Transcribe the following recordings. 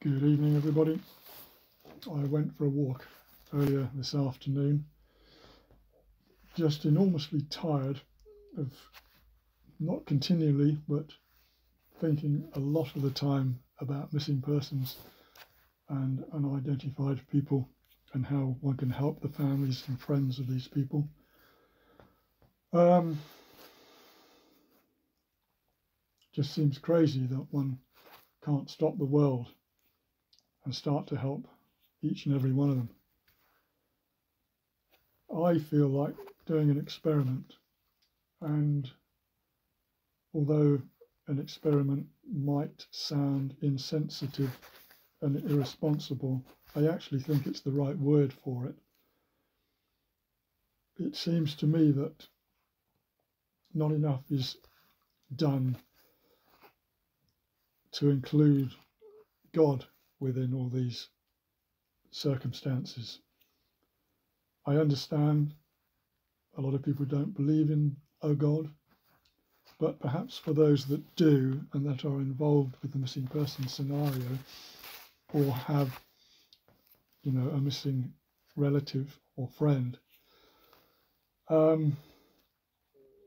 Good evening, everybody. I went for a walk earlier this afternoon, just enormously tired of not continually, but thinking a lot of the time about missing persons and unidentified people and how one can help the families and friends of these people. Just seems crazy that one can't stop the world and start to help each and every one of them. I feel like doing an experiment, and although an experiment might sound insensitive and irresponsible, I actually think it's the right word for it. It seems to me that not enough is done to include God within all these circumstances. I understand a lot of people don't believe in a God, but perhaps for those that do and that are involved with the missing person scenario, or have, a missing relative or friend,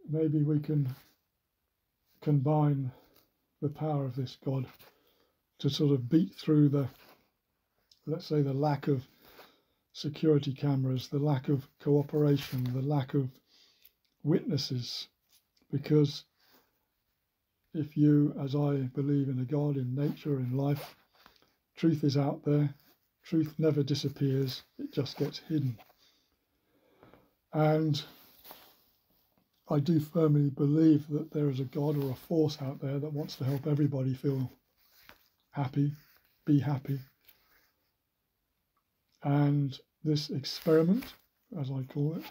maybe we can combine the power of this God to sort of beat through the lack of security cameras, the lack of cooperation, the lack of witnesses. Because if you, as I believe in a God, in nature, in life, truth is out there. Truth never disappears. It just gets hidden. And I do firmly believe that there is a God or a force out there that wants to help everybody feel happy, be happy. And this experiment, as I call it,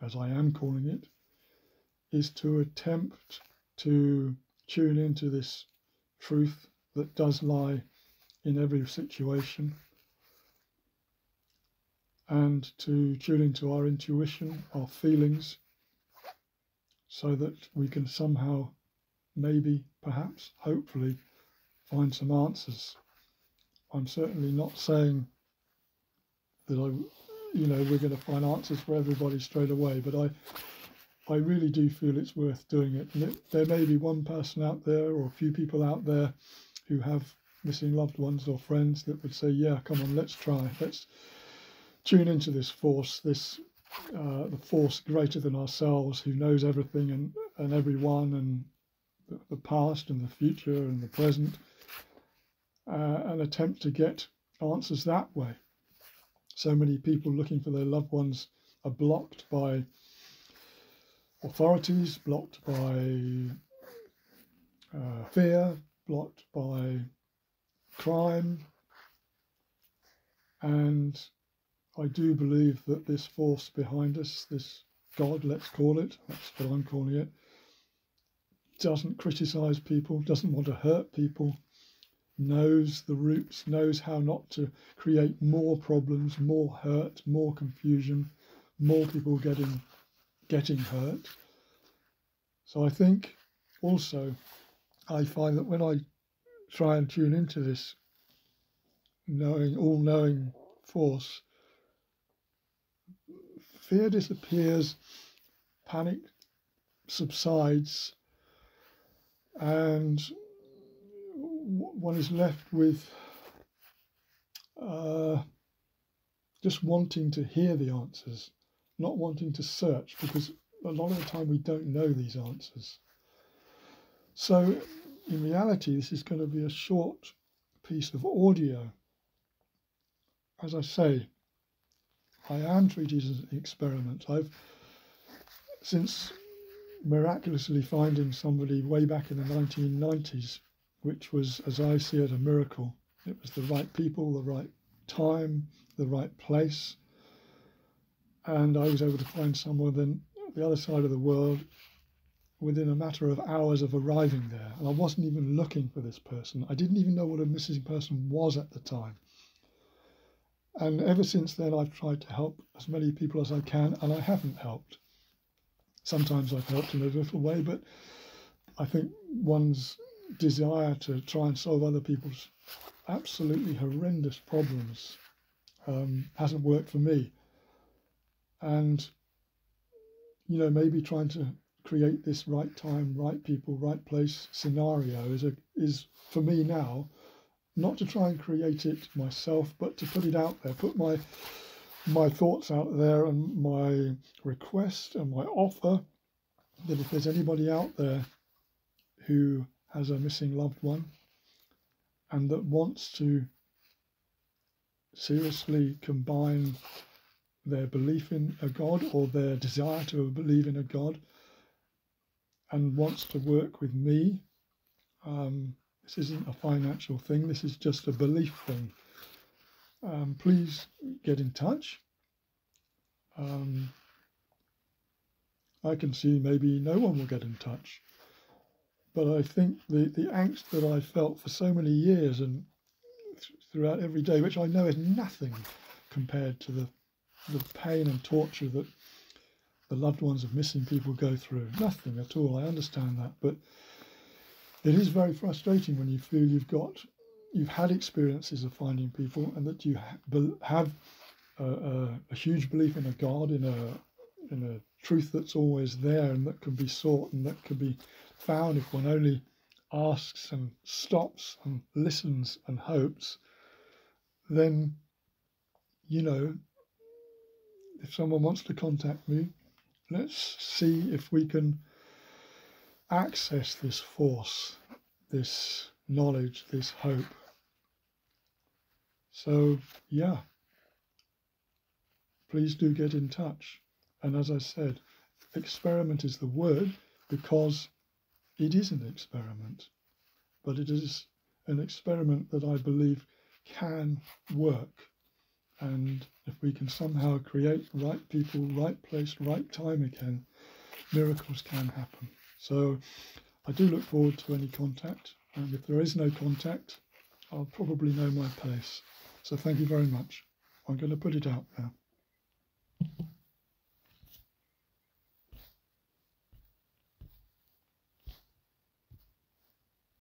as I am calling it, is to attempt to tune into this truth that does lie in every situation, and to tune into our intuition, our feelings, so that we can somehow, maybe, perhaps, hopefully, find some answers. I'm certainly not saying that we're going to find answers for everybody straight away, but I really do feel it's worth doing it. And there may be one person out there or a few people out there who have missing loved ones or friends that would say, yeah, come on, let's try. Let's tune into this force, the force greater than ourselves, who knows everything and everyone, and the past and the future and the present, and attempt to get answers that way. So many people looking for their loved ones are blocked by authorities, blocked by fear, blocked by crime. And I do believe that this force behind us, this God, let's call it, that's what I'm calling it, doesn't criticize people, doesn't want to hurt people, knows the roots, knows how not to create more problems, more hurt, more confusion, more people getting hurt. So I think also I find that when I try and tune into this all-knowing force, fear disappears, panic subsides, and one is left with just wanting to hear the answers, not wanting to search, because a lot of the time we don't know these answers. So in reality, this is going to be a short piece of audio. As I say, I am treated as an experiment. Since miraculously finding somebody way back in the 1990s, which was, as I see it, a miracle. It was the right people, the right time, the right place. And I was able to find someone on the other side of the world within a matter of hours of arriving there. And I wasn't even looking for this person. I didn't even know what a missing person was at the time. And ever since then, I've tried to help as many people as I can, and I haven't helped. Sometimes I've helped in a little way, but I think one's desire to try and solve other people's absolutely horrendous problems hasn't worked for me. And, you know, maybe trying to create this right time, right people, right place scenario is for me now, not to try and create it myself, but to put it out there, put my thoughts out there and my request and my offer that if there's anybody out there who has a missing loved one and that wants to seriously combine their belief in a God or their desire to believe in a God and wants to work with me, this isn't a financial thing, this is just a belief thing. Please get in touch. I can see maybe no one will get in touch, but I think the angst that I felt for so many years and throughout every day, which I know is nothing compared to the pain and torture that the loved ones of missing people go through. Nothing at all. I understand that, but it is very frustrating when you feel you've had experiences of finding people and that you have a huge belief in a God, in a truth that's always there and that can be sought and that can be found if one only asks and stops and listens and hopes. Then, you know, if someone wants to contact me, let's see if we can access this force, this knowledge, this hope. So, yeah, please do get in touch. And as I said, experiment is the word because it is an experiment, but it is an experiment that I believe can work. And if we can somehow create right people, right place, right time again, miracles can happen. So I do look forward to any contact. And if there is no contact, I'll probably know my place. So thank you very much. I'm going to put it out now.